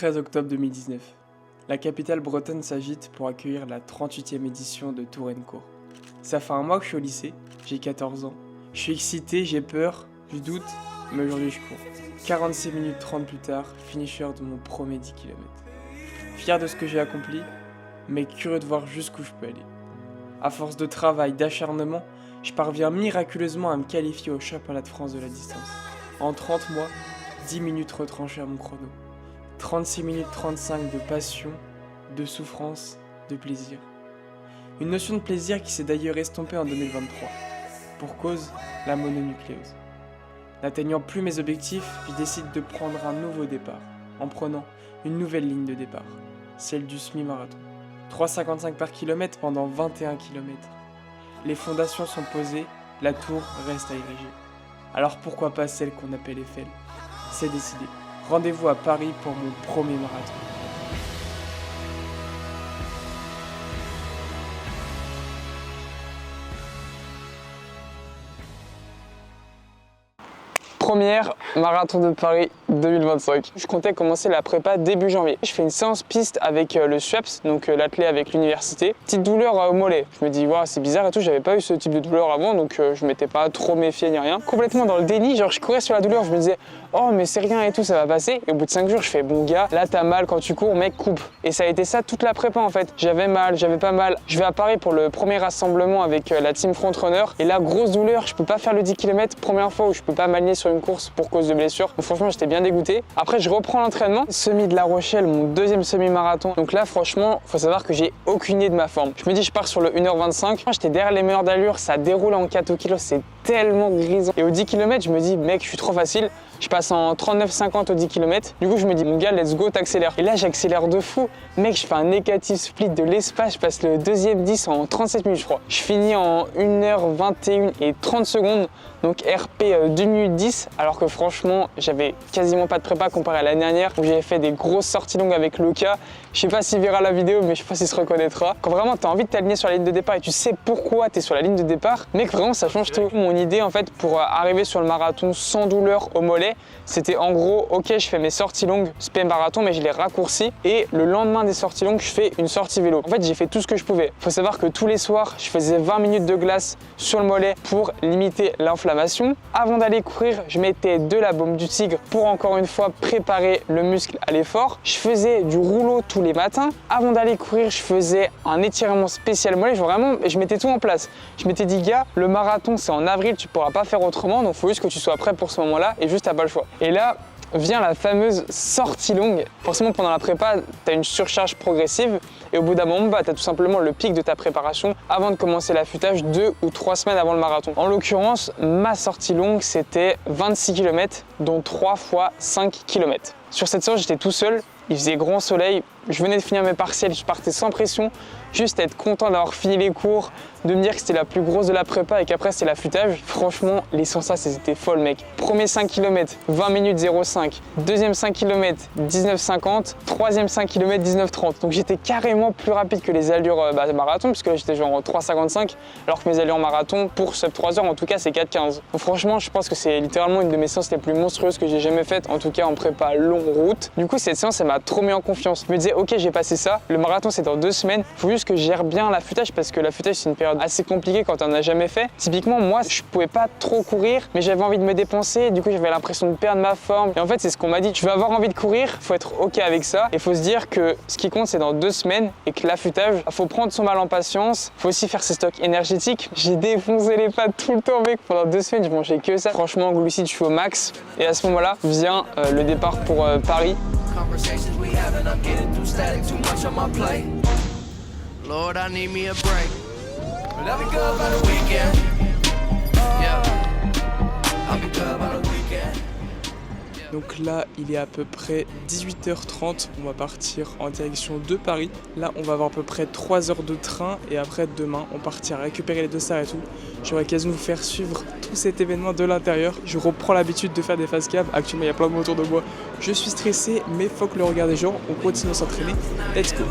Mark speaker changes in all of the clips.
Speaker 1: 13 octobre 2019. La capitale bretonne s'agite pour accueillir la 38e édition de Tour & Court. Ça fait un mois que je suis au lycée, j'ai 14 ans. Je suis excité, j'ai peur, je doute, mais aujourd'hui je cours. 46 minutes 30 plus tard, finisher de mon premier 10 km. Fier de ce que j'ai accompli, mais curieux de voir jusqu'où je peux aller. À force de travail, d'acharnement, je parviens miraculeusement à me qualifier au championnat de France de la distance. En 30 mois, 10 minutes retranchées à mon chrono. 36 minutes 35 de passion, de souffrance, de plaisir. Une notion de plaisir qui s'est d'ailleurs estompée en 2023. Pour cause, la mononucléose. N'atteignant plus mes objectifs, je décide de prendre un nouveau départ, en prenant une nouvelle ligne de départ, celle du semi-marathon. 3,55 par kilomètre pendant 21 km. Les fondations sont posées, la tour reste à ériger. Alors pourquoi pas celle qu'on appelle Eiffel ? C'est décidé. Rendez-vous à Paris pour mon premier marathon.
Speaker 2: Première marathon de Paris 2025. Je comptais commencer la prépa début janvier. Je fais une séance piste avec le SUEPS, donc l'athlète avec l'université. Petite douleur au mollet. Je me dis, wow, c'est bizarre et tout, j'avais pas eu ce type de douleur avant, donc je m'étais pas trop méfié ni rien. Complètement dans le déni, genre je courais sur la douleur, je me disais, oh mais c'est rien et tout, ça va passer. Et au bout de 5 jours, je fais, bon gars, là t'as mal quand tu cours, mec, coupe. Et ça a été ça toute la prépa en fait. J'avais mal, j'avais pas mal. Je vais à Paris pour le premier rassemblement avec la team Frontrunner. Et là, grosse douleur, je peux pas faire le 10 km. Première fois où je peux pas m'aligner sur une course pour cause de blessure. Donc franchement, j'étais bien dégoûté. Après, je reprends l'entraînement. Semi de La Rochelle, mon deuxième semi-marathon. Donc là, franchement, faut savoir que j'ai aucune idée de ma forme. Je me dis, je pars sur le 1h25. J'étais derrière les meilleurs d'allure, ça déroule en 4 kg, c'est tellement grisant. Et au 10 km, je me dis, mec, je suis trop facile. Je passe en 39,50 au 10 km. Du coup, je me dis, mon gars, let's go, t'accélères. Et là, j'accélère de fou. Mec, je fais un négatif split de l'espace. Je passe le deuxième 10 en 37 minutes, je crois. Je finis en 1h21 et 30 secondes. Donc RP 2 minutes 10. Alors que franchement, j'avais quasiment pas de prépa comparé à l'année dernière où j'avais fait des grosses sorties longues avec Loka. Je sais pas s'il verra la vidéo, mais je sais pas s'il se reconnaîtra. Quand vraiment t'as envie de t'aligner sur la ligne de départ et tu sais pourquoi t'es sur la ligne de départ, mec, vraiment ça change tout. Mon idée en fait pour arriver sur le marathon sans douleur au mollet, c'était en gros, ok, je fais mes sorties longues, SP marathon, mais je les raccourcis. Et le lendemain des sorties longues, je fais une sortie vélo. En fait, j'ai fait tout ce que je pouvais. Faut savoir que tous les soirs, je faisais 20 minutes de glace sur le mollet pour limiter l'inflammation. Avant d'aller courir, je mettais de la baume du tigre pour encore une fois préparer le muscle à l'effort. Je faisais du rouleau tous les matins. Avant d'aller courir, je faisais un étirement spécial mollet. Je mettais tout en place. Je m'étais dit, gars, le marathon, c'est en avril, tu pourras pas faire autrement. Donc, il faut juste que tu sois prêt pour ce moment-là et juste, t'as pas le choix. Et là, vient la fameuse sortie longue. Forcément, pendant la prépa, tu as une surcharge progressive et au bout d'un moment, tu as tout simplement le pic de ta préparation avant de commencer l'affûtage 2 ou 3 semaines avant le marathon. En l'occurrence, ma sortie longue, c'était 26 km, dont 3 fois 5 km. Sur cette séance, j'étais tout seul, il faisait grand soleil, je venais de finir mes partiels, je partais sans pression, juste être content d'avoir fini les cours, de me dire que c'était la plus grosse de la prépa et qu'après c'était l'affûtage. Franchement, les sensations c'était folle, mec. Premier 5 km, 20 minutes 05. Deuxième 5 km, 19,50. Troisième 5 km, 19,30. Donc j'étais carrément plus rapide que les allures marathon, puisque là j'étais genre en 3,55, alors que mes allures marathon, pour sub 3 heures en tout cas, c'est 4,15. Donc franchement, je pense que c'est littéralement une de mes séances les plus monstrueuses que j'ai jamais faites, en tout cas en prépa longue route. Du coup, cette séance, elle m'a trop mis en confiance. Je me disais, ok, j'ai passé ça, le marathon c'est dans 2 semaines, faut juste que je gère bien l'affûtage parce que l'affûtage c'est une période assez compliquée quand on n'a jamais fait. Typiquement, moi, je pouvais pas trop courir, mais j'avais envie de me dépenser, du coup j'avais l'impression de perdre ma forme. Et en fait, c'est ce qu'on m'a dit, tu vas avoir envie de courir, faut être ok avec ça, et faut se dire que ce qui compte c'est dans 2 semaines et que l'affûtage, faut prendre son mal en patience, faut aussi faire ses stocks énergétiques. J'ai défoncé les pattes tout le temps, mec, pendant 2 semaines, je mangeais que ça. Franchement, glucides, je suis au max, et à ce moment-là vient le départ pour Paris.
Speaker 3: Lord, I need me a break. But I'll be good by the weekend. Yeah. I'll be good by the weekend.
Speaker 1: Donc là, il est à peu près 18h30, on va partir en direction de Paris. Là, on va avoir à peu près 3 heures de train et après demain, on partira récupérer les dossards et tout. J'aurai l'occasion de vous faire suivre tout cet événement de l'intérieur. Je reprends l'habitude de faire des face cam. Actuellement, il y a plein de monde autour de moi. Je suis stressé, mais faut que le regard des gens, on continue à s'entraîner. Let's go!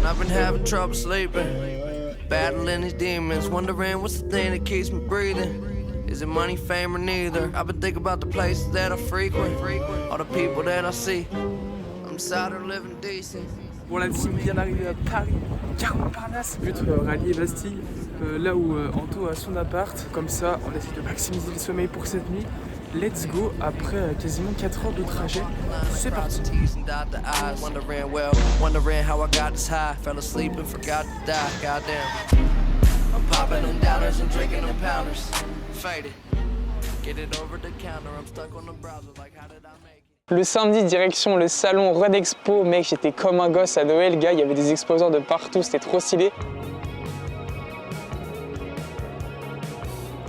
Speaker 3: I've been having trouble sleeping, battling these demons, wondering what's the thing that keeps me breathing. Is it money, fame, or neither? I've been thinking about the places that I frequent, all the people that I see. I'm tired of living decent.
Speaker 1: Bon, la team vient d'arriver à Paris, gare Montparnasse. But rallier Bastille, là où Anto a son appart. Comme ça, on essaie de maximiser le sommeil pour cette nuit. Let's go, après quasiment 4 heures de trajet. C'est parti.
Speaker 3: Wondering how I got this high. Fell asleep and forgot to die. Goddamn. I'm popping them downers and drinking them pounders. Faded. Get it over the counter. I'm stuck on the browser like how did I make it?
Speaker 2: Le samedi, direction le salon Red Expo. Mec, j'étais comme un gosse à Noël, gars. Il y avait des exposants de partout, c'était trop stylé.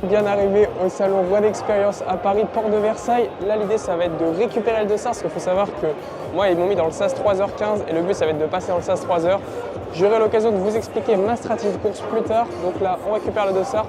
Speaker 2: Bien arrivé au salon Red Experience à Paris, Porte de Versailles. Là, l'idée, ça va être de récupérer le dossard, parce qu'il faut savoir que moi, ils m'ont mis dans le SAS 3h15 et le but, ça va être de passer dans le SAS 3h. J'aurai l'occasion de vous expliquer ma stratégie de course plus tard. Donc là, on récupère le dossard,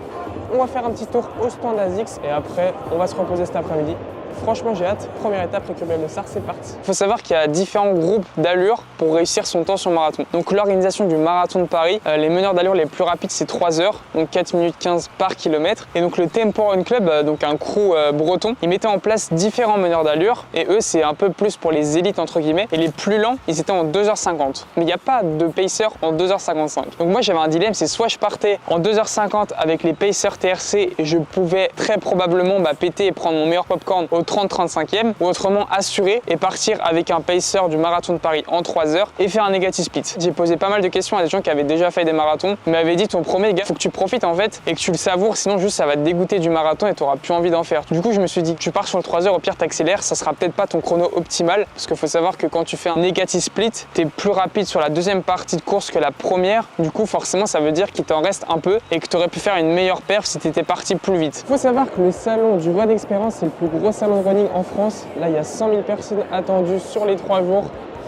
Speaker 2: on va faire un petit tour au stand ASICS et après, on va se reposer cet après-midi. Franchement, j'ai hâte. Première étape, récupérer le dossard, c'est parti. Il faut savoir qu'il y a différents groupes d'allure pour réussir son temps sur marathon. Donc l'organisation du marathon de Paris, les meneurs d'allure les plus rapides, c'est 3 heures, donc 4 minutes 15 par kilomètre. Et donc le Tempo Run Club, donc un crew breton, ils mettaient en place différents meneurs d'allure. Et eux, c'est un peu plus pour les élites, entre guillemets. Et les plus lents, ils étaient en 2h50. Mais il n'y a pas de pacer en 2h55. Donc moi, j'avais un dilemme, c'est soit je partais en 2h50 avec les pacers TRC et je pouvais très probablement péter et prendre mon meilleur popcorn au 30-35e, ou autrement assurer et partir avec un pacer du marathon de Paris en 3 heures et faire un negative split. J'ai posé pas mal de questions à des gens qui avaient déjà fait des marathons, ils m'avaient dit ton premier gars, faut que tu profites en fait et que tu le savoures, sinon juste ça va te dégoûter du marathon et tu n'auras plus envie d'en faire. Du coup je me suis dit, tu pars sur le 3 heures, au pire t'accélères, ça sera peut-être pas ton chrono optimal, parce qu'il faut savoir que quand tu fais un negative split, tu es plus rapide sur la deuxième partie de course que la première, du coup forcément ça veut dire qu'il t'en reste un peu et que tu aurais pu faire une meilleure perf si tu étais parti plus vite. Il faut savoir que le salon du Red Experience, c'est le plus gros salon de running en France. Là, il y a 100 000 personnes attendues sur les 3 jours,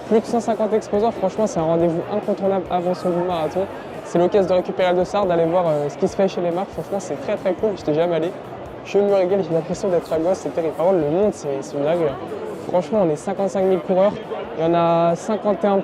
Speaker 2: plus de 150 exposants. Franchement, c'est un rendez-vous incontournable avant son marathon. C'est l'occasion de récupérer le dossard, d'aller voir ce qui se fait chez les marques. Franchement, c'est très très cool. Je n'étais jamais allé. Je me régale, j'ai l'impression d'être à gosse, c'est terrible. Par contre, le monde, c'est une dinguerie. Franchement, on est 55 000 coureurs. Il y en a 51%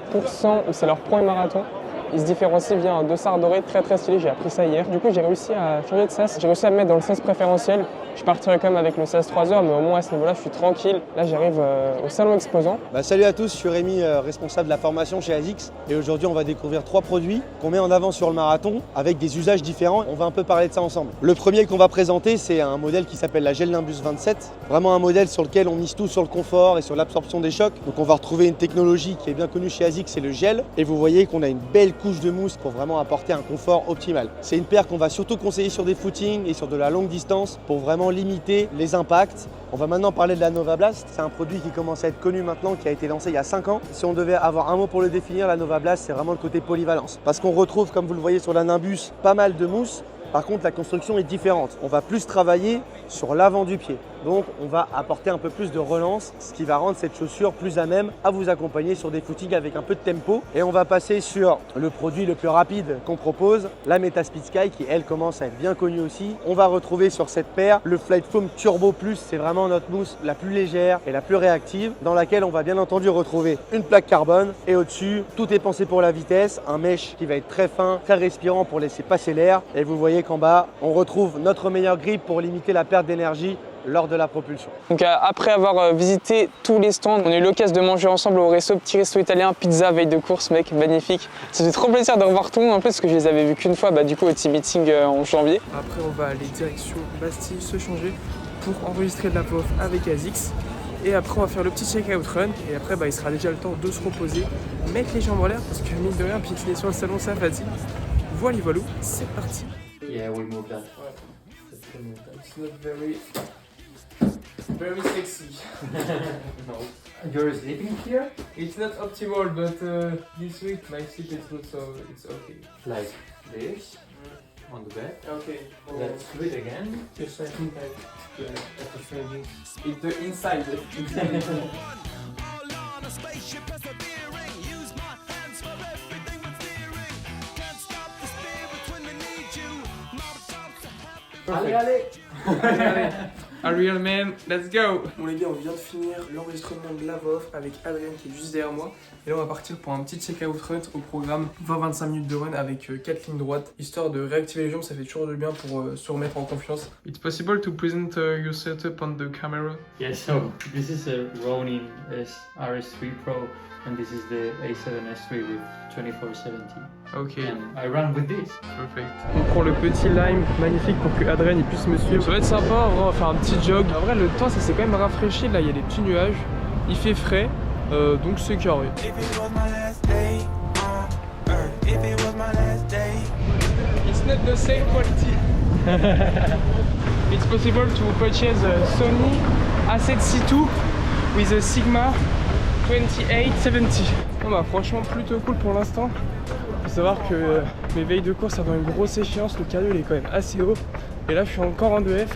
Speaker 2: où c'est leur premier marathon. Ils se différencient via un dossard doré très très stylé, j'ai appris ça hier. Du coup j'ai réussi à changer de sas, j'ai réussi à me mettre dans le sas préférentiel. Je partirai quand même avec le sas 3 heures, mais au moins à ce niveau-là je suis tranquille. Là j'arrive au salon exposant.
Speaker 4: Salut à tous, je suis Rémi, responsable de la formation chez ASICS. Et aujourd'hui on va découvrir 3 produits qu'on met en avant sur le marathon avec des usages différents. On va un peu parler de ça ensemble. Le premier qu'on va présenter, c'est un modèle qui s'appelle la Gel Nimbus 27. Vraiment un modèle sur lequel on mise tout sur le confort et sur l'absorption des chocs. Donc on va retrouver une technologie qui est bien connue chez ASICS, c'est le gel. Et vous voyez qu'on a une belle couche de mousse pour vraiment apporter un confort optimal. C'est une paire qu'on va surtout conseiller sur des footings et sur de la longue distance pour vraiment limiter les impacts. On va maintenant parler de la Nova Blast. C'est un produit qui commence à être connu maintenant, qui a été lancé il y a 5 ans. Si on devait avoir un mot pour le définir, la Nova Blast, c'est vraiment le côté polyvalence. Parce qu'on retrouve, comme vous le voyez sur la Nimbus, pas mal de mousse. Par contre, la construction est différente. On va plus travailler sur l'avant du pied. Donc, on va apporter un peu plus de relance, ce qui va rendre cette chaussure plus à même à vous accompagner sur des footings avec un peu de tempo. Et on va passer sur le produit le plus rapide qu'on propose, la Metaspeed Sky, qui elle commence à être bien connue aussi. On va retrouver sur cette paire le Flight Foam Turbo Plus. C'est vraiment notre mousse la plus légère et la plus réactive, dans laquelle on va bien entendu retrouver une plaque carbone. Et au-dessus, tout est pensé pour la vitesse. Un mesh qui va être très fin, très respirant pour laisser passer l'air. Et vous voyez qu'en bas, on retrouve notre meilleur grip pour limiter la perte d'énergie lors de la propulsion.
Speaker 2: Donc après avoir visité tous les stands, on a eu l'occasion de manger ensemble au resto, petit resto italien, pizza, veille de course, mec, magnifique. Ça fait trop plaisir de revoir tout le monde en plus parce que je les avais vus qu'une fois du coup au team meeting en janvier.
Speaker 1: Après on va aller direction Bastille se changer pour enregistrer de la POF avec ASICS. Et après on va faire le petit check-out run et après il sera déjà le temps de se reposer, mettre les jambes en l'air parce que mine de rien piétiner sur le salon ça fatigue. Voilà, c'est parti.
Speaker 5: Yeah, we moved that.
Speaker 1: Ouais. It's not very sexy.
Speaker 5: No. You're sleeping here?
Speaker 1: It's not optimal, but this week my sleep is good, so it's okay.
Speaker 5: Like this? On the bed?
Speaker 1: Okay.
Speaker 5: Let's do it again.
Speaker 1: Just I think that's maybe it's the inside.
Speaker 5: Allez, allez!
Speaker 1: Allez, allez. A real man, let's go. Bon les gars, on vient de finir l'enregistrement de la voix off avec Adrien qui est juste derrière moi. Et là on va partir pour un petit check-out run au programme 20-25 minutes de run avec 4 lignes droites. Histoire de réactiver les jambes, ça fait toujours du bien pour se remettre en confiance. It's possible to present your setup on the camera?
Speaker 5: Yeah, so this is a Ronin RS3 Pro, and this is the A7S3 with 2470.
Speaker 1: Ok.
Speaker 5: And I run with this.
Speaker 1: Perfect. On prend le petit lime magnifique pour que Adrien il puisse me suivre. Ça va être sympa, on va faire un petit jog. En vrai, le temps ça s'est quand même rafraîchi. Là, il y a des petits nuages. Il fait frais, donc c'est carré. It's not the same quality. It's possible to purchase a Sony A7C2 with a Sigma 2870. Bon bah franchement plutôt cool pour l'instant. Faut savoir que mes veilles de course avant une grosse échéance, le cardio il est quand même assez haut. Et là je suis encore en 2F,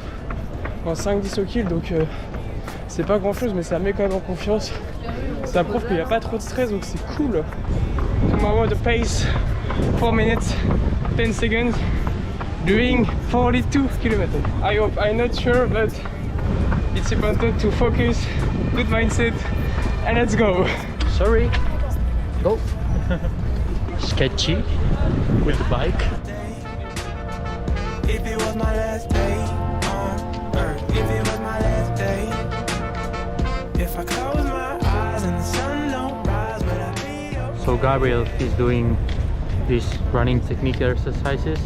Speaker 1: en 5-10 au kill, donc c'est pas grand chose mais ça met quand même en confiance. Ça prouve qu'il n'y a pas trop de stress donc c'est cool. Tomorrow the pace 4 minutes 10 seconds doing 42 km. I hope, I'm not sure but it's important to focus, good mindset and let's go.
Speaker 5: Sorry. Go. Sketchy with the bike.
Speaker 6: If it was my last day on earth, if it was my last day, if I close my eyes and the sun don't rise, would I be okay?
Speaker 5: So Gabriel is doing these running technique exercises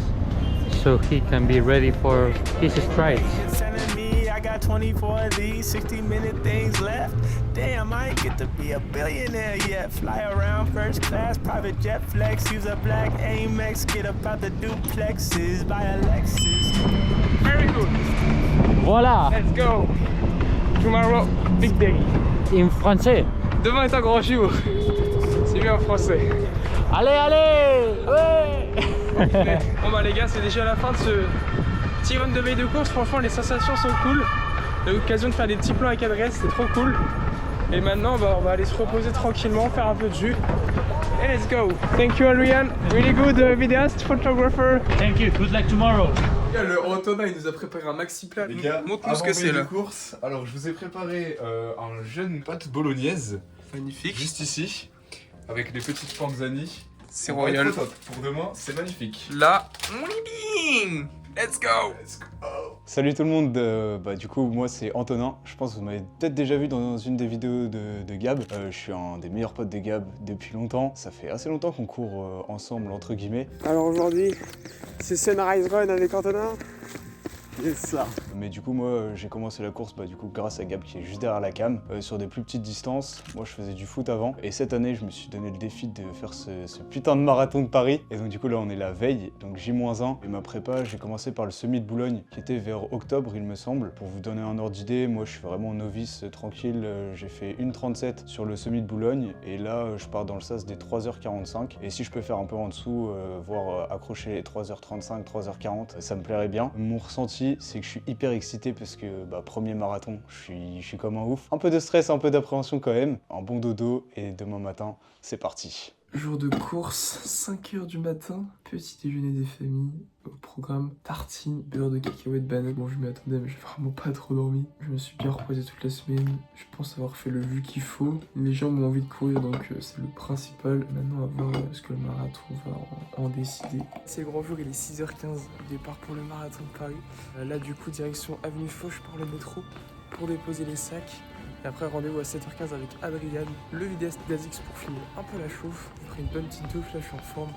Speaker 5: so he can be ready for his strides.
Speaker 6: Sending me, I got 24 of these 60-minute things left. Damn, I ain't get to be a billionaire yet. Fly around first class, private jet flex. Use a black Amex, get up out the duplexes, buy a Lexus.
Speaker 1: Very good.
Speaker 5: Voilà,
Speaker 1: Let's go. Tomorrow, big day.
Speaker 5: in français.
Speaker 1: Demain est un grand jour. C'est mieux en français.
Speaker 5: Allez, allez, ouais.
Speaker 1: Bon bah les gars, c'est déjà la fin de ce petit run de veille de course. Franchement, les sensations sont cool. On a eu l'occasion de faire des petits plans avec Adrien, c'était trop cool. Et maintenant, bah, on va aller se reposer tranquillement, faire un peu de jus. Et let's go. Thank you, Adrian. Really good videoist, photographer.
Speaker 5: Thank you, good luck tomorrow.
Speaker 1: Le Antonin, il nous a préparé un maxi plat.
Speaker 7: Les gars,
Speaker 1: Montre-nous ce que c'est là.
Speaker 7: course, alors je vous ai préparé un jeune pâte bolognaise,
Speaker 1: Magnifique.
Speaker 7: juste ici, avec des petites panzani.
Speaker 1: C'est
Speaker 7: On va être
Speaker 1: royal.
Speaker 7: au top. Pour demain, c'est magnifique.
Speaker 1: Là, on est bien. Let's go.
Speaker 7: Let's go.
Speaker 8: Salut tout le monde, du coup moi c'est Antonin, je pense que vous m'avez peut-être déjà vu dans une des vidéos de Gab. Je suis un des meilleurs potes de Gab depuis longtemps, ça fait assez longtemps qu'on court ensemble entre guillemets.
Speaker 1: Alors aujourd'hui, c'est Sunrise Run avec Antonin.
Speaker 8: C'est ça. Mais du coup moi j'ai commencé la course grâce à Gab qui est juste derrière la cam, sur des plus petites distances. Moi je faisais du foot avant et cette année je me suis donné le défi de faire ce putain de marathon de Paris. Et donc du coup là on est la veille, donc J-1. Et ma prépa j'ai commencé par le semi de Boulogne qui était vers octobre il me semble. Pour vous donner un ordre d'idée, moi je suis vraiment novice, tranquille. J'ai fait 1:37 sur le semi de Boulogne et là je pars dans le sas des 3h45. Et si je peux faire un peu en dessous, voire accrocher les 3h35, 3h40, ça me plairait bien. Mon ressenti c'est que je suis hyper excité parce que premier marathon, je suis comme un ouf. Un peu de stress, un peu d'appréhension quand même. Un bon dodo et demain matin, c'est parti.
Speaker 1: Jour de course, 5h du matin, petit déjeuner des familles, au programme tartine, beurre de cacahuète, banane. Bon, je m'y attendais, mais j'ai vraiment pas trop dormi. Je me suis bien reposé toute la semaine, je pense avoir fait le jus qu'il faut. Les jambes ont envie de courir, donc c'est le principal. Maintenant, à voir ce que le marathon va en décider. C'est le grand jour, il est 6h15, départ pour le marathon de Paris. Là, du coup, direction Avenue Foch par le métro pour déposer les sacs. Et après, rendez-vous à 7h15 avec Adrien, le vidéaste d'Azix pour finir un peu la chauffe. Après une bonne petite douche, là je suis en forme.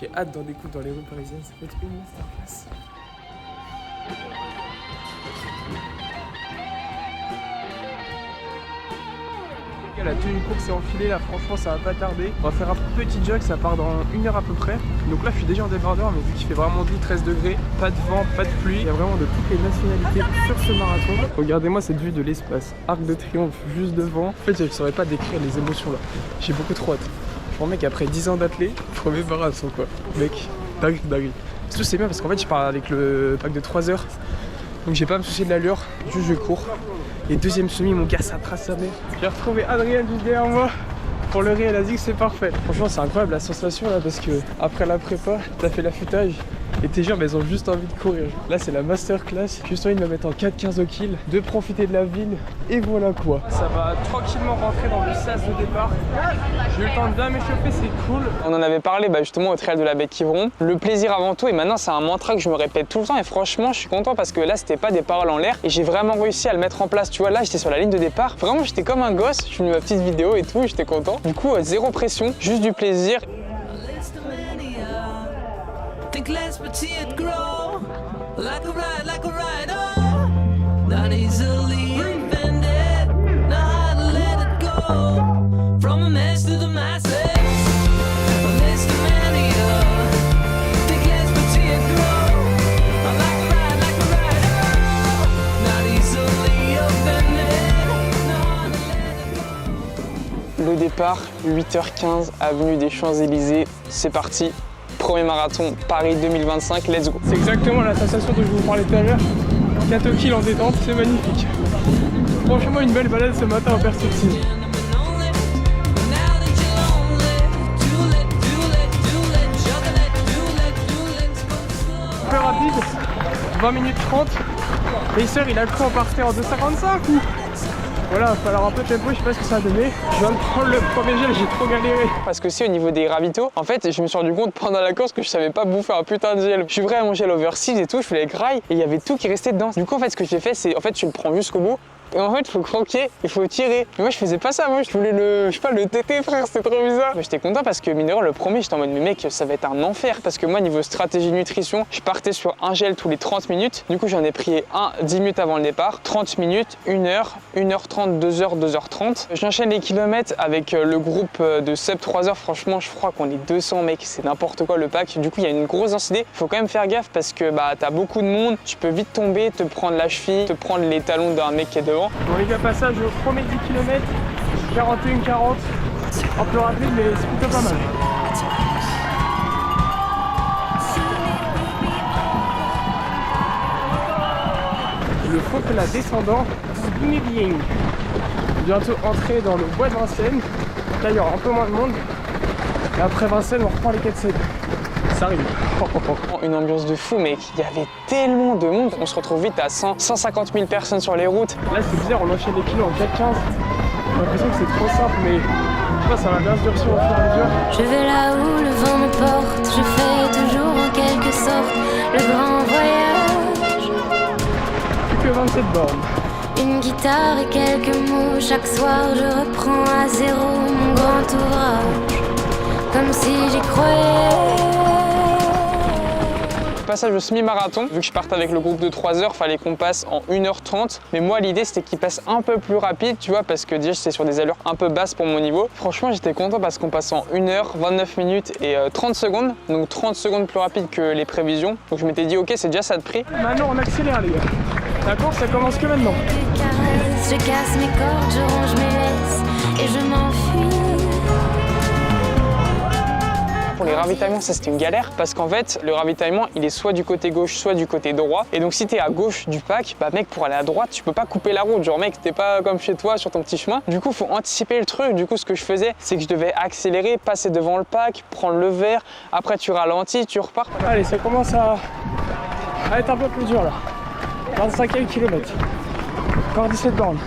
Speaker 1: J'ai hâte d'en découdre dans les rues parisiennes, ça peut être une masterclass. La tenue de course est enfilée, là franchement ça va pas tarder. On va faire un petit jog, ça part dans 1 heure à peu près. Donc là je suis déjà en débardeur, mais vu qu'il fait vraiment doux, 13 degrés, pas de vent, pas de pluie. Il y a vraiment de toutes les nationalités sur ce marathon. Regardez-moi cette vue de l'espace, Arc de Triomphe juste devant. En fait je ne saurais pas décrire les émotions là, j'ai beaucoup trop hâte. Franchement mec, après 10 ans d'athlète, premier marathon quoi. Mec, dingue. Surtout c'est bien parce qu'en fait je pars avec le pack de 3 heures. Donc j'ai pas à me soucier de l'allure, juste je cours. Et deuxième semi, mon gars, ça trace sa mère. J'ai retrouvé Adrien juste derrière moi. Pour le riz et la zig, c'est parfait. Franchement, c'est incroyable la sensation là parce que après la prépa, t'as fait l'affûtage. Et tes jambes, elles ont juste envie de courir. Là, c'est la masterclass. Juste envie de me mettre en 4-15 au kill, de profiter de la ville. Et voilà quoi. Ça va tranquillement rentrer dans le sas de départ. J'ai eu le temps de bien m'échauffer, c'est cool.
Speaker 2: On en avait parlé justement au trail de la Bec-Quiberon. Le plaisir avant tout, et maintenant c'est un mantra que je me répète tout le temps. Et franchement, je suis content parce que là, c'était pas des paroles en l'air. Et j'ai vraiment réussi à le mettre en place. Tu vois, là, j'étais sur la ligne de départ. Vraiment, j'étais comme un gosse. Je filmais ma petite vidéo et tout, j'étais content. Du coup, zéro pression, juste du plaisir.
Speaker 3: Think less but see it grow like a rider, not easily offended, know how to let it go from a mess to the masses, a list of mania. Think less but see it grow like a rider, not easily offended, know how to let it go.
Speaker 2: Le départ, 8h15, avenue des Champs-Élysées, c'est parti. Premier marathon Paris 2025, let's go.
Speaker 1: C'est exactement la sensation dont je vous parlais tout à l'heure. 4 au kill en détente, c'est magnifique. Franchement, une belle balade ce matin en perspective. Plus rapide, 20 minutes 30. Racer, il a cru en partir en 2,55 ou... Voilà, il va falloir un peu de tempo, je sais pas ce que ça a donné. Je viens de prendre le premier gel, j'ai trop galéré.
Speaker 2: Parce que aussi au niveau des ravitaux, en fait, je me suis rendu compte pendant la course que je savais pas bouffer un putain de gel. Je suis prêt à manger l'oversize et tout, je fais les grailles et il y avait tout qui restait dedans. Du coup, en fait, ce que j'ai fait, c'est en fait, tu le prends jusqu'au bout. Et en fait, il faut croquer, il faut tirer. Mais moi, je faisais pas ça. Moi, je voulais le tété, frère. C'était trop bizarre. Mais j'étais content parce que, mine de rien, le premier, j'étais en mode, mais mec, ça va être un enfer. Parce que moi, niveau stratégie nutrition, je partais sur un gel tous les 30 minutes. Du coup, j'en ai pris un 10 minutes avant le départ, 30 minutes, 1 heure, 1h30, 2h, 2h30. J'enchaîne les kilomètres avec le groupe de sub 3h. Franchement, je crois qu'on est 200, mec. C'est n'importe quoi le pack. Du coup, il y a une grosse densité. Il faut quand même faire gaffe parce que, t'as beaucoup de monde. Tu peux vite tomber, te prendre la cheville, te prendre les talons d'un mec qui est devant.
Speaker 1: Bon les gars, passage au premier 10 km, 41-40, un peu rapide mais c'est plutôt pas mal. Le Faux-Plat descendant, Bing. Bientôt entrer dans le bois de Vincennes. Là il y aura un peu moins de monde. Et après Vincennes, on reprend les 4-7. Ça arrive.
Speaker 2: Une ambiance de fou, mec. Il y avait tellement de monde. On se retrouve vite à 150 000 personnes sur les routes.
Speaker 1: Là, c'est bizarre, on enchaîne les kilos en 4-15. J'ai l'impression que c'est trop simple, mais je sais pas, ça va bien se durcir au fur et à mesure.
Speaker 9: Je vais là où le vent me porte. Je fais toujours en quelque sorte le grand voyage.
Speaker 1: Plus que 27 bornes.
Speaker 9: Une guitare et quelques mots. Chaque soir, je reprends à zéro mon grand ouvrage. Comme si j'y croyais.
Speaker 2: Passage au semi-marathon, vu que je partais avec le groupe de 3 heures, fallait qu'on passe en 1h30. Mais moi, l'idée, c'était qu'il passe un peu plus rapide, tu vois, parce que déjà, j'étais sur des allures un peu basses pour mon niveau. Franchement, j'étais content parce qu'on passe en 1h, 29 minutes et 30 secondes. Donc 30 secondes plus rapide que les prévisions. Donc je m'étais dit, ok, c'est déjà ça de prix.
Speaker 1: Maintenant, on accélère, les gars. La course, ça commence que maintenant.
Speaker 9: Je casse mes cordes, je ronge mes laisses et je m'enfuis.
Speaker 2: Pour les ravitaillements, ça c'était une galère parce qu'en fait, le ravitaillement il est soit du côté gauche, soit du côté droit. Et donc, si t'es à gauche du pack, mec, pour aller à droite, tu peux pas couper la route. Genre, mec, t'es pas comme chez toi sur ton petit chemin. Du coup, faut anticiper le truc. Du coup, ce que je faisais, c'est que je devais accélérer, passer devant le pack, prendre le verre. Après, tu ralentis, tu repars.
Speaker 1: Allez, ça commence à être un peu plus dur là. 25e kilomètre. Encore 17 bornes.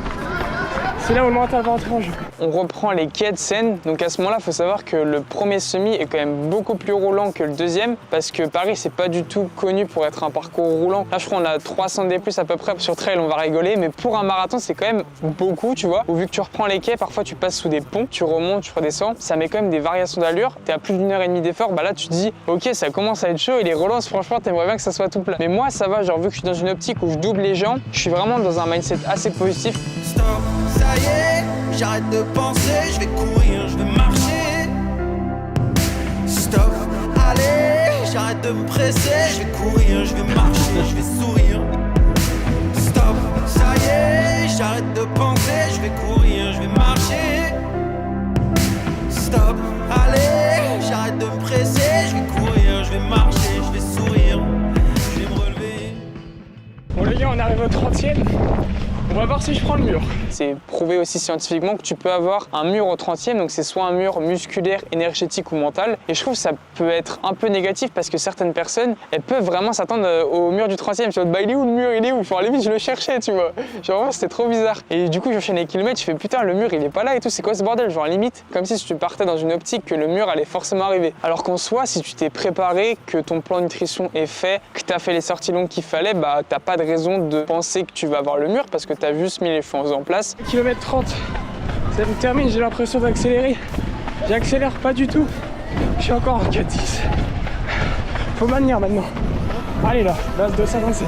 Speaker 1: C'est là où le mental va entrer en jeu.
Speaker 2: On reprend les quais de Seine. Donc à ce moment-là, il faut savoir que le premier semi est quand même beaucoup plus roulant que le deuxième parce que Paris, c'est pas du tout connu pour être un parcours roulant. Là, je crois qu'on a 300 D+ à peu près. Sur trail, on va rigoler, mais pour un marathon, c'est quand même beaucoup, tu vois. Ou vu que tu reprends les quais, parfois tu passes sous des ponts, tu remontes, tu redescends. Ça met quand même des variations d'allure. T'es à plus d'1h30 d'effort, là, tu te dis, ok, ça commence à être chaud et les relances, franchement, t'aimerais bien que ça soit tout plat. Mais moi, ça va, genre, vu que je suis dans une optique où je double les gens, je suis vraiment dans un mindset assez positif.
Speaker 3: Stop, ça y est, j'arrête de penser, je vais courir, je vais marcher. Stop, allez, j'arrête de me presser, je vais courir, je vais marcher, je vais sourire. Stop, ça y est, j'arrête de penser, je vais courir, je vais marcher. Stop, allez, j'arrête de me presser, je vais courir, je vais marcher, je vais sourire, je vais me relever.
Speaker 1: Bon les gars, on arrive au 30e. On va voir si je prends le mur.
Speaker 2: C'est prouvé aussi scientifiquement que tu peux avoir un mur au 30e, donc c'est soit un mur musculaire, énergétique ou mental. Et je trouve que ça peut être un peu négatif parce que certaines personnes, elles peuvent vraiment s'attendre au mur du 30e. Tu vois, bah il est où le mur, il est où? Enfin, à la limite, je le cherchais, tu vois. Genre, vraiment, c'était trop bizarre. Et du coup, j'enchaîne les kilomètres, je fais putain, le mur, il est pas là et tout, c'est quoi ce bordel? Genre, à la limite, comme si tu partais dans une optique que le mur allait forcément arriver. Alors qu'en soi, si tu t'es préparé, que ton plan de nutrition est fait, que tu as fait les sorties longues qu'il fallait, bah t'as pas de raison de penser que tu vas avoir le mur parce que tu as juste mis les choses en place.
Speaker 1: Kilomètre 30, ça me termine, j'ai l'impression d'accélérer. J'accélère pas du tout. Je suis encore en 4-10. Faut maintenir maintenant. Allez là, base 227.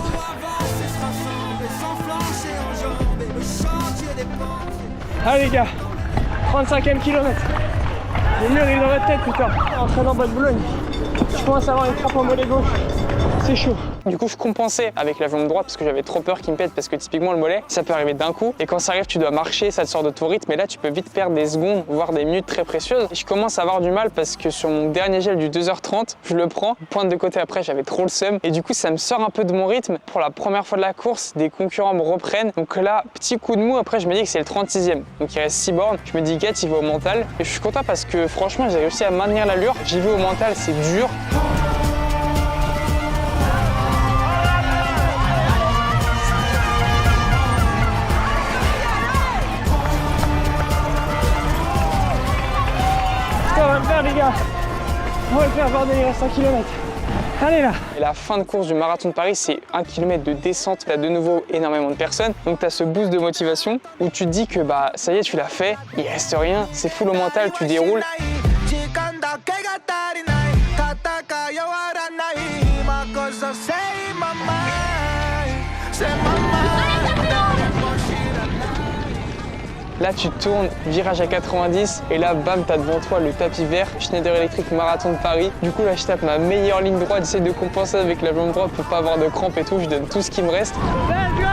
Speaker 1: Allez les gars, 35e kilomètre. Le mur il est dans votre tête putain. En train d'en bas de Boulogne. Je commence à avoir une crampe en mollet gauche. C'est chaud.
Speaker 2: Du coup, je compensais avec la jambe droite parce que j'avais trop peur qu'il me pète parce que typiquement le mollet, ça peut arriver d'un coup. Et quand ça arrive, tu dois marcher, ça te sort de ton rythme. Et là, tu peux vite perdre des secondes, voire des minutes très précieuses. Et je commence à avoir du mal parce que sur mon dernier gel du 2h30, je le prends, pointe de côté après, j'avais trop le seum. Et du coup, ça me sort un peu de mon rythme. Pour la première fois de la course, des concurrents me reprennent. Donc là, petit coup de mou. Après, je me dis que c'est le 36e. Donc il reste 6 bornes. Je me dis, Gat, il va au mental. Et je suis content parce que franchement, j'ai réussi à maintenir l'allure. J'y vais au mental, c'est dur.
Speaker 1: On va le faire les gars. On va le faire bordel, il reste 1 km. Allez là.
Speaker 2: Et la fin de course du marathon de Paris, c'est 1 km de descente. Tu as de nouveau énormément de personnes. Donc tu as ce boost de motivation où tu te dis que bah ça y est, tu l'as fait, il reste rien, c'est full au mental, tu déroules. Là, tu tournes, virage à 90, et là, bam, t'as devant toi le tapis vert, Schneider Electric Marathon de Paris. Du coup, là, je tape ma meilleure ligne droite, j'essaie de compenser avec la jambe droite pour pas avoir de crampes et tout, je donne tout ce qui me reste.
Speaker 1: Let's go!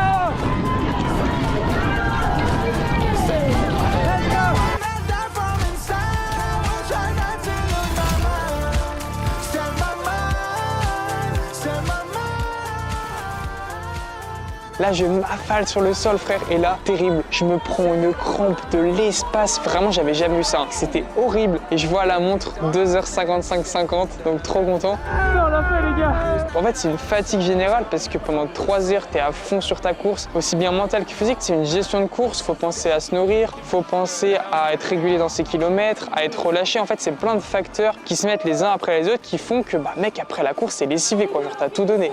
Speaker 2: Là, je m'affale sur le sol, frère, et là, terrible. Je me prends une crampe de l'espace. Vraiment, j'avais jamais eu ça. C'était horrible. Et je vois à la montre 2h55-50, donc trop content.
Speaker 1: Ah, on l'a fait, les gars.
Speaker 2: En fait, c'est une fatigue générale parce que pendant 3 heures, tu es à fond sur ta course, aussi bien mentale que physique. C'est une gestion de course. Il faut penser à se nourrir, il faut penser à être régulier dans ses kilomètres, à être relâché. En fait, c'est plein de facteurs qui se mettent les uns après les autres qui font que, bah, mec, après la course, c'est lessivé, quoi. Genre, t'as tout donné.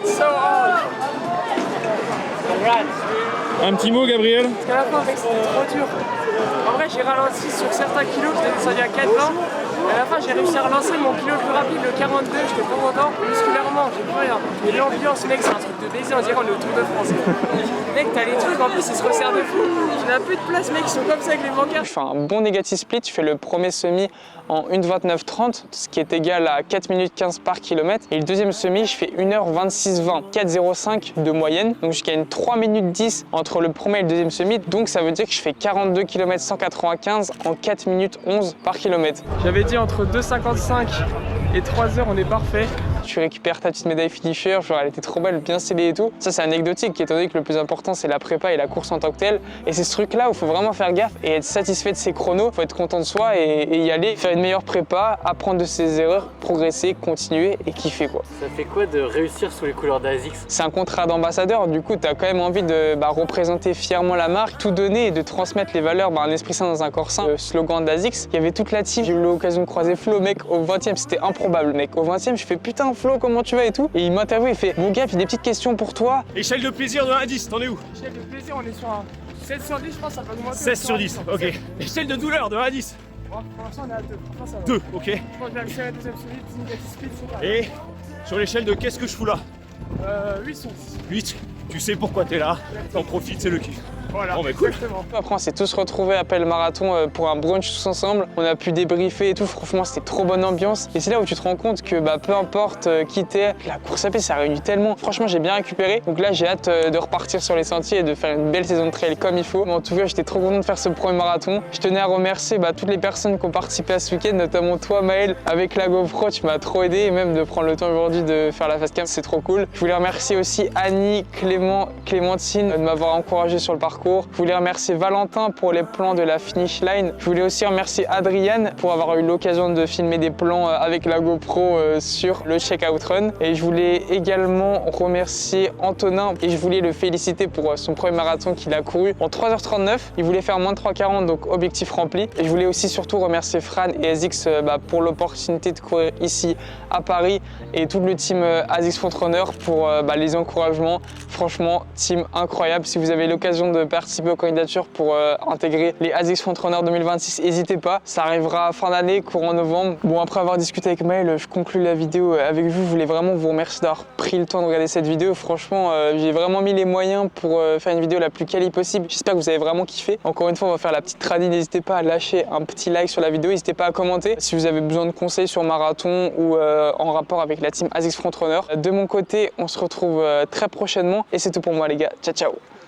Speaker 10: Un petit mot, Gabriel?
Speaker 1: Parce qu'à la fin, mec, c'était trop dur. En vrai, j'ai ralenti sur certains kilos, j'étais descendu à 4,20. Et à la fin, j'ai réussi à relancer mon kilo le plus rapide, le 42, j'étais pas content. Musculairement, j'ai plus rien. Et l'ambiance, mec, c'est un truc de baiser, on dirait on est au Tour de France. Mec, t'as les trucs, en plus, ils se resserrent de fou. On a plus de place, mec, ils sont comme ça avec les bancards.
Speaker 2: Je fais un bon négatif split, je fais le premier semi en 1:29:30, ce qui est égal à 4 minutes 15 par kilomètre. Et le deuxième semi, je fais 1h26:20, 4,05 de moyenne. Donc je gagne 3 minutes 10 entre le premier et le deuxième semi. Donc ça veut dire que je fais 42 km 195 en 4 minutes 11 par kilomètre.
Speaker 1: J'avais dit entre 2,55 et 3 heures, on est parfait.
Speaker 2: Tu récupères ta petite médaille finisher, genre elle était trop belle, bien scellée et tout. Ça c'est anecdotique, étant donné que le plus important c'est la prépa et la course en tant que telle. Et c'est ce truc là où il faut vraiment faire gaffe et être satisfait de ses chronos. Il faut être content de soi et y aller, faire une meilleure prépa, apprendre de ses erreurs, progresser, continuer et kiffer quoi.
Speaker 10: Ça fait quoi de réussir sous les couleurs d'ASICS?
Speaker 2: C'est un contrat d'ambassadeur, du coup tu as quand même envie de représenter fièrement la marque, tout donner et de transmettre les valeurs, un esprit sain dans un corps sain. Le slogan d'ASICS, il y avait toute la team, j'ai eu l'occasion de croiser Flo, mec, au 20e, c'était improbable mec. Au 20e, je fais putain Flo, comment tu vas et tout. Et il m'interviewe, il fait mon gars, j'ai des petites questions pour toi.
Speaker 10: Échelle de plaisir de 1 à 10, t'en es où?
Speaker 1: Échelle de plaisir, on est sur un 7 sur 10, je pense, ça peut augmenter.
Speaker 10: 16 sur 10, ok. Échelle de douleur de 1 à 10.
Speaker 1: Pour l'instant, on est à 2.
Speaker 10: 2, ok.
Speaker 1: Je pense que je vais réussir la deuxième solide, négatif speed, c'est pas.
Speaker 10: Et sur l'échelle de qu'est-ce que je fous là?
Speaker 1: 8 sur 10.
Speaker 10: 8. Tu sais pourquoi t'es là, t'en profites, c'est le kiff.
Speaker 1: Voilà,
Speaker 10: bon, bah, cool.
Speaker 1: exactement.
Speaker 2: Après on s'est tous retrouvés après le marathon pour un brunch tous ensemble. On a pu débriefer et tout, franchement c'était trop bonne ambiance. Et c'est là où tu te rends compte que peu importe qui t'es, la course à pied ça réunit tellement. Franchement j'ai bien récupéré. Donc là j'ai hâte de repartir sur les sentiers et de faire une belle saison de trail comme il faut. Mais en tout cas j'étais trop content de faire ce premier marathon. Je tenais à remercier toutes les personnes qui ont participé à ce week-end, notamment toi Maël avec la GoPro, tu m'as trop aidé et même de prendre le temps aujourd'hui de faire la facecam, c'est trop cool. Je voulais remercier aussi Annie, Clément, Clémentine de m'avoir encouragé sur le parcours. parcours. Je voulais remercier Valentin pour les plans de la finish line. Je voulais aussi remercier Adrian pour avoir eu l'occasion de filmer des plans avec la GoPro sur le checkout run. Et je voulais également remercier Antonin et je voulais le féliciter pour son premier marathon qu'il a couru en 3h39. Il voulait faire moins de 3h40, donc objectif rempli. Et je voulais aussi surtout remercier Fran et ASICS pour l'opportunité de courir ici à Paris et tout le team ASICS Frontrunner pour les encouragements. Franchement, team incroyable. Si vous avez l'occasion de participer aux candidatures pour intégrer les ASICS Frontrunner 2026, n'hésitez pas. Ça arrivera fin d'année, courant novembre. Bon, après avoir discuté avec Maël, je conclue la vidéo avec vous. Je voulais vraiment vous remercier d'avoir pris le temps de regarder cette vidéo. Franchement, j'ai vraiment mis les moyens pour faire une vidéo la plus quali possible. J'espère que vous avez vraiment kiffé. Encore une fois, on va faire la petite tradie. N'hésitez pas à lâcher un petit like sur la vidéo. N'hésitez pas à commenter si vous avez besoin de conseils sur marathon ou en rapport avec la team ASICS Frontrunner. De mon côté, on se retrouve très prochainement. Et c'est tout pour moi, les gars. Ciao, ciao.